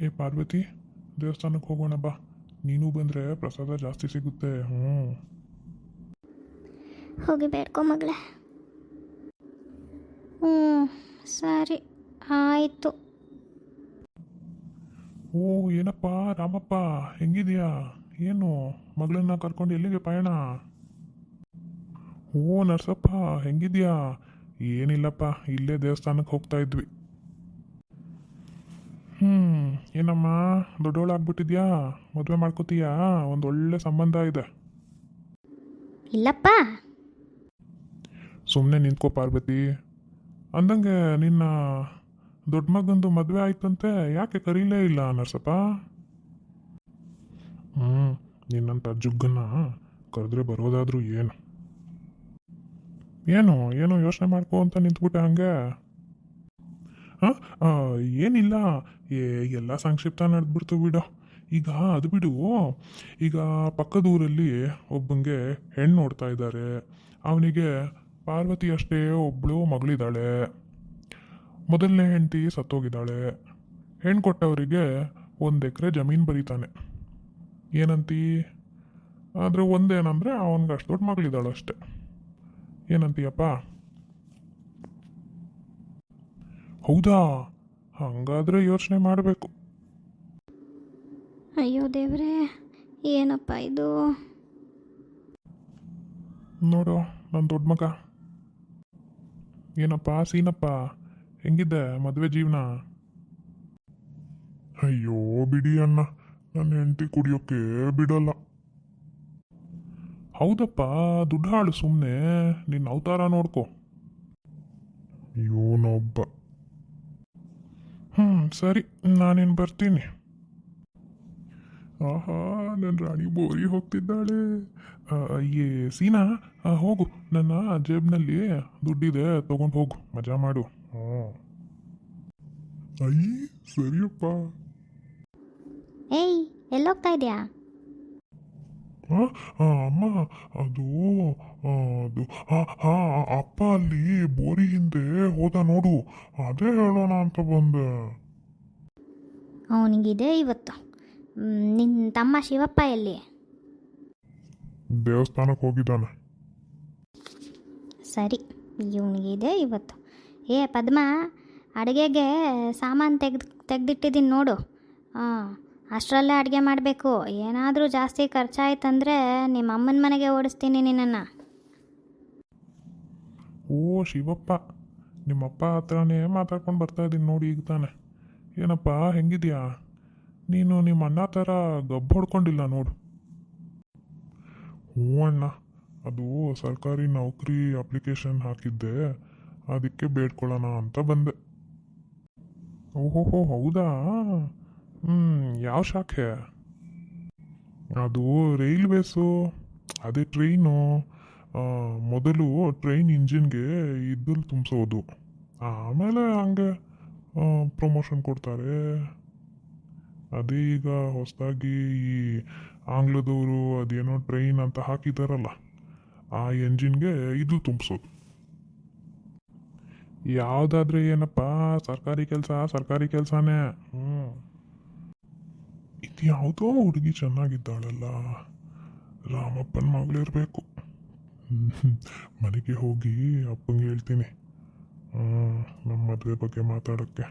ಏ ಪಾರ್ವತಿ, ದೇವಸ್ಥಾನಕ್ಕೆ ಹೋಗೋಣ ಬಾ. ನೀನು ಬಂದರೆ ಪ್ರಸಾದ ಜಾಸ್ತಿ ಸಿಗುತ್ತೆ. ಹ್ಞೂ. ಹೋಗಿ ಬೇಡ್ಕೊ ಮಗಳೇ. ಹ್ಞೂ, ಸರಿ ಆಯಿತು. ಓ ಏನಪ್ಪ ರಾಮಪ್ಪ, ಹೆಂಗಿದೆಯಾ? ಏನು ಮಗಳನ್ನ ಕರ್ಕೊಂಡು ಎಲ್ಲಿಗೆ ಪಯಣ? ಓ ನರ್ಸಪ್ಪ, ಹೆಂಗಿದೆಯಾ? ಏನಿಲ್ಲಪ್ಪ, ಇಲ್ಲೇ ದೇವಸ್ಥಾನಕ್ಕೆ ಹೋಗ್ತಾ ಇದ್ವಿ. ಏನಮ್ಮ ದೊಡ್ಡವಳಾಗ್ಬಿಟ್ಟಿದ್ಯಾ? ಮದುವೆ ಮಾಡ್ಕೋತೀಯಾ? ಒಂದು ಒಳ್ಳೆ ಸಂಬಂಧ ಇದೆ. ಇಲ್ಲಪ್ಪ. ಸುಮ್ಮನೆ ನಿಂತ್ಕೋ ಪಾರ್ವತಿ. ಅಂದಂಗೆ ನಿನ್ನ ದೊಡ್ಡ ಮಗಂದು ಮದುವೆ ಆಯ್ತಂತೆ, ಯಾಕೆ ಕರೀಲೇ ಇಲ್ಲ ನರ್ಸಪ್ಪ? ನಿನ್ನಂಥ ಜುಗ್ಗನ್ನ ಕರೆದ್ರೆ ಬರೋದಾದ್ರೂ ಏನು? ಏನು ಏನೋ ಯೋಚನೆ ಮಾಡ್ಕೋ ಅಂತ ನಿಂತ್ಬಿಟ್ಟೆ ಹಂಗೆ. ಹಾಂ, ಏನಿಲ್ಲ, ಎಲ್ಲ ಸಂಕ್ಷಿಪ್ತ ನಡೆದ್ಬಿಡ್ತು ಬಿಡು. ಈಗ ಅದು ಬಿಡು, ಈಗ ಪಕ್ಕದ ಊರಲ್ಲಿ ಒಬ್ಬಂಗೆ ಹೆಣ್ಣು ನೋಡ್ತಾ ಇದ್ದಾರೆ. ಅವನಿಗೆ ಪಾರ್ವತಿ ಅಷ್ಟೇ ಒಬ್ಬಳು ಮಗಳಿದ್ದಾಳೆ. ಮೊದಲನೇ ಹೆಂಡತಿ ಸತ್ತೋಗಿದ್ದಾಳೆ. ಹೆಣ್ಣು ಕೊಟ್ಟವರಿಗೆ 1 ಎಕರೆ ಜಮೀನು ಬರೀತಾನೆ. ಏನಂತೀ? ಆದರೆ ಒಂದೇನಂದರೆ ಅವನಿಗೆ ಅಷ್ಟು ದೊಡ್ಡ ಮಗಳಿದ್ದಾಳೆ ಅಷ್ಟೆ. ಏನಂತೀಯಪ್ಪ? ಹೌದಾ? ಹಾಗಾದರೆ ಯೋಚನೆ ಮಾಡಬೇಕು. ಅಯ್ಯೋ ದೇವ್ರೇ, ಏನಪ್ಪ ಇದು? ನೋಡು ನನ್ನ ದೊಡ್ಡ ಮಗ. ಏನಪ್ಪ ಸೀನಪ್ಪ, ಹೆಂಗಿದೆ ಮದುವೆ ಜೀವನ? ಅಯ್ಯೋ ಬಿಡಿ ಅಣ್ಣ, ನನ್ನ ಹೆಂಡತಿ ಕುಡಿಯೋಕ್ಕೆ ಬಿಡಲ್ಲ. ಹೌದಪ್ಪ, ದುಡ್ಡು ಹಾಳು ಸುಮ್ಮನೆ. ನಿನ್ನ ಅವತಾರ ನೋಡ್ಕೊ. ಇವನೊಬ್ಬ. ಸರಿ, ನಾನೇನು ಬರ್ತೀನಿ. ಆಹಾ, ನನ್ನ ರಾಣಿ ಬೋರಿ ಹೋಗ್ತಿದ್ದಾಳೆ. ಏ ಸೀನಾ, ಹೋಗು, ನನ್ನ ಜೇಬ್ನಲ್ಲಿ ದುಡ್ಡಿದೆ, ತಗೊಂಡು ಹೋಗು, ಮಜಾ ಮಾಡು. ಅಯ್ಯ ಸರಿಯಪ್ಪ. ಏಯ್, ಎಲ್ಲೋಗ್ತಾ ಇದೆಯಾ? ಅಮ್ಮ, ಅದು ಅದು ಅಪ್ಪ ಅಲ್ಲಿ ಬೋರಿ ಹಿಂದೆ ಹೋದ ನೋಡು, ಅದೇ ಹೇಳೋಣ ಅಂತ ಬಂದೆ. ಅವನಿಗಿದೆ ಇವತ್ತು. ನಿನ್ನ ತಮ್ಮ ಶಿವಪ್ಪ ಎಲ್ಲಿ? ದೇವಸ್ಥಾನಕ್ಕೆ ಹೋಗಿದ್ದಾನೆ. ಸರಿ, ಇವನಿಗಿದೆ ಇವತ್ತು. ಏ ಪದ್ಮ, ಅಡುಗೆಗೆ ಸಾಮಾನು ತೆಗೆದಿಟ್ಟಿದ್ದೀನಿ ನೋಡು. ಅಷ್ಟರಲ್ಲೇ ಅಡುಗೆ ಮಾಡಬೇಕು. ಏನಾದರೂ ಜಾಸ್ತಿ ಖರ್ಚಾಯ್ತಂದರೆ ನಿಮ್ಮ ಅಮ್ಮನ ಮನೆಗೆ ಓಡಿಸ್ತೀನಿ ನಿನ್ನನ್ನು. ಓ ಶಿವಪ್ಪ, ನಿಮ್ಮಪ್ಪ ಹತ್ರನೇ ಮಾತಾಡ್ಕೊಂಡು ಬರ್ತಾ ಇದ್ದೀನಿ ನೋಡಿ ಈಗ ತಾನೆ. ಏನಪ್ಪ ಹೆಂಗಿದ್ಯಾ? ನೀನು ನಿಮ್ಮ ಅಣ್ಣ ಥರ ಗಬ್ಬು ಹೊಡ್ಕೊಂಡಿಲ್ಲ ನೋಡು. ಹ್ಞೂ ಅಣ್ಣ, ಅದು ಸರ್ಕಾರಿ ನೌಕರಿ ಅಪ್ಲಿಕೇಶನ್ ಹಾಕಿದ್ದೆ, ಅದಕ್ಕೆ ಬೇಡ್ಕೊಳ್ಳೋಣ ಅಂತ ಬಂದೆ. ಓಹೋಹೋ ಹೌದಾ? ಯಾವ ಶಾಖೆ? ಅದು ರೈಲ್ವೇಸು. ಅದೇ ಟ್ರೈನು. ಮೊದಲು ಟ್ರೈನ್ ಇಂಜಿನ್ಗೆ ಇದ್ದಲ್ಲಿ ತುಂಬಿಸೋದು, ಆಮೇಲೆ ಹಂಗೆ ಪ್ರಮೋಷನ್ ಕೊಡ್ತಾರೆ. ಅದೇ ಈಗ ಹೊಸದಾಗಿ ಈ ಆಂಗ್ಲದವರು ಅದೇನೋ ಟ್ರೈನ್ ಅಂತ ಹಾಕಿದಾರಲ್ಲ, ಆ ಎಂಜಿನ್ಗೆ ಇದು ತುಂಬಿಸೋದು. ಯಾವುದಾದ್ರೆ ಏನಪ್ಪ, ಸರ್ಕಾರಿ ಕೆಲಸ ಸರ್ಕಾರಿ ಕೆಲಸನೇ. ಇದು ಯಾವುದೋ ಹುಡುಗಿ ಚೆನ್ನಾಗಿದ್ದಾಳಲ್ಲ, ರಾಮಪ್ಪನ ಮಗಳಿರಬೇಕು. ಮನೆಗೆ ಹೋಗಿ ಅಪ್ಪಂಗೆ ಹೇಳ್ತೀನಿ ನಮ್ಮ ಮದುವೆ ಬಗ್ಗೆ ಮಾತಾಡೋಕ್ಕೆ.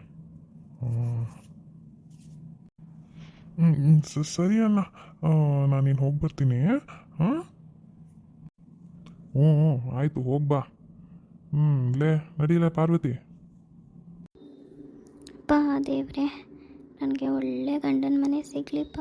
ಸರಿ ಅಣ್ಣ, ನಾನಿನ್ನು ಹೋಗಿ ಬರ್ತೀನಿ. ಹಾಂ, ಹ್ಞೂ ಆಯಿತು, ಹೋಗ್ಬಾ. ಲೇ ನಡೀಲ ಪಾರ್ವತಿ. ಪಾ ದೇವ್ರೆ, ನನಗೆ ಒಳ್ಳೆ ಗಂಡನ ಮನೆ ಸಿಗ್ಲಿಪ್ಪ.